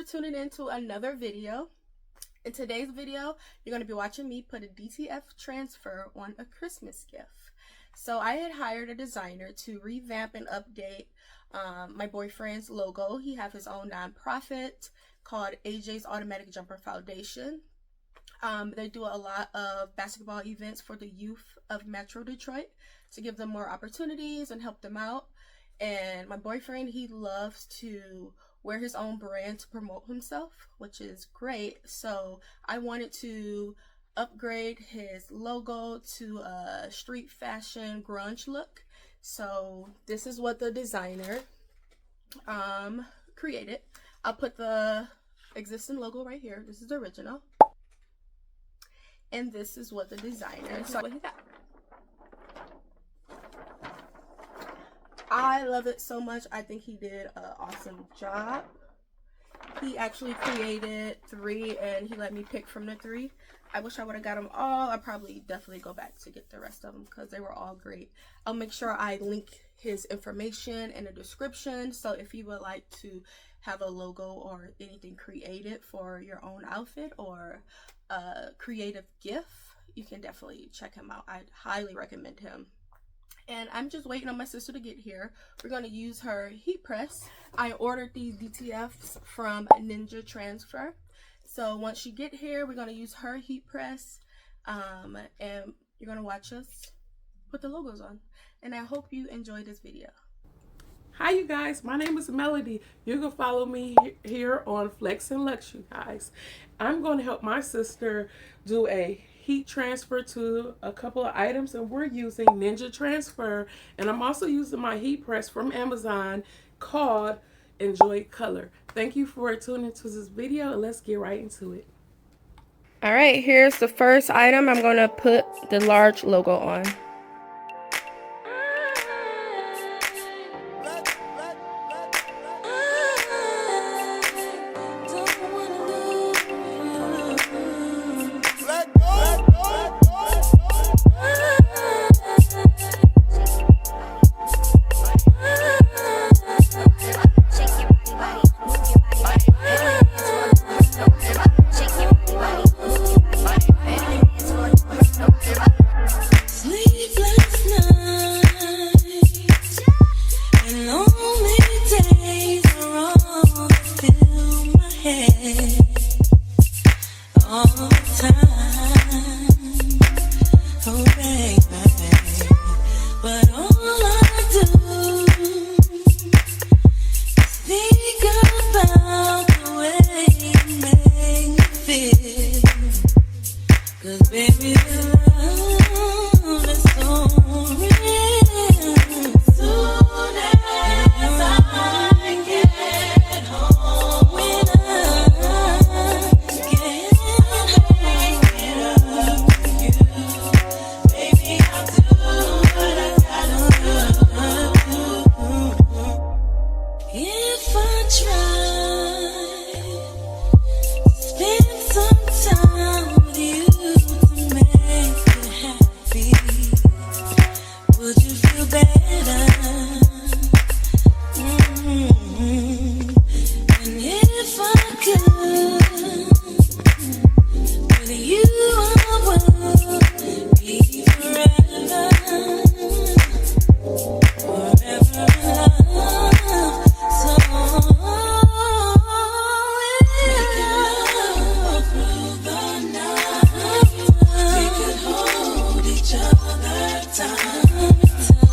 for tuning in to another video. In today's video, you're going to be watching me put a DTF transfer on a Christmas gift. So I had hired a designer to revamp and update my boyfriend's logo. He has his own nonprofit called AJ's Automatic Jumper Foundation. They do a lot of basketball events for the youth of Metro Detroit to give them more opportunities and help them out. And my boyfriend, he loves to wear his own brand to promote himself, which is great. So I wanted to upgrade his logo to a street fashion grunge look. So this is what the designer created. I'll put the existing logo right here. This is the original. And this is what the designer, so what he got. I love it so much. I think he did an awesome job. He actually created 3 and he let me pick from the 3. I wish I would have got them all. I'll probably definitely go back to get the rest of them because they were all great. I'll make sure I link his information in the description. So if you would like to have a logo or anything created for your own outfit or a creative gift, you can definitely check him out. I'd highly recommend him. And I'm just waiting on my sister to get here. We're going to use her heat press. I ordered these DTFs from Ninja Transfer. So once she get here, we're going to use her heat press. And you're going to watch us put the logos on. And I hope you enjoy this video. Hi you guys, my name is Melody. You can follow me here on Flex and Lux, you guys. I'm going to help my sister do a heat transfer to a couple of items, and we're using Ninja Transfer, and I'm also using my heat press from Amazon called Enjoy Color. Thank you for tuning into this video, and let's get right into it. All right, here's the first item. I'm going to put the large logo on.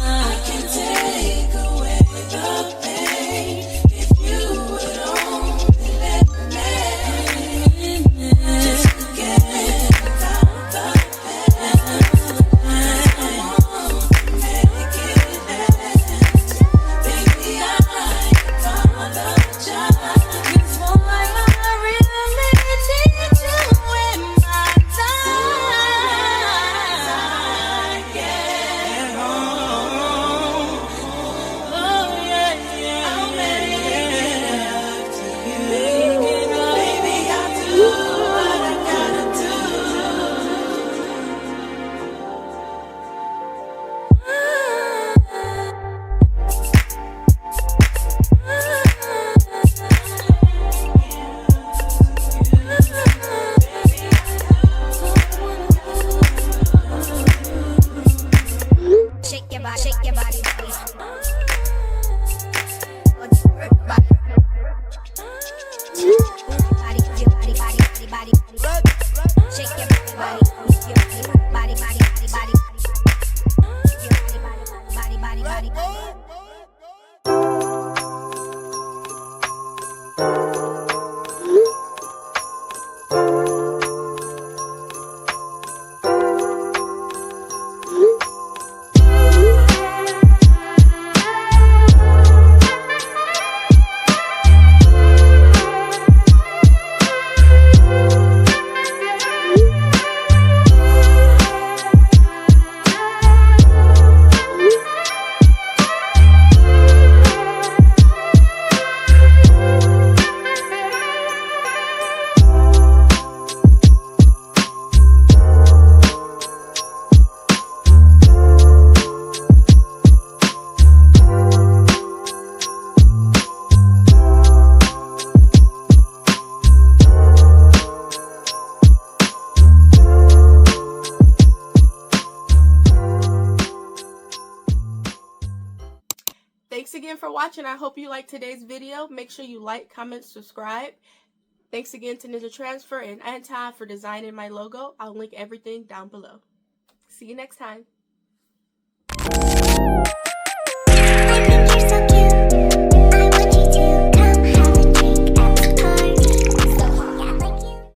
I can take away the pain. your body, shake your body, body. Shake your body, body, body, body, body, body, body, body. Thanks again for watching. I hope you liked today's video. Make sure you like, comment, subscribe. Thanks again to Ninja Transfer and Anti for designing my logo. I'll link everything down below. See you next time.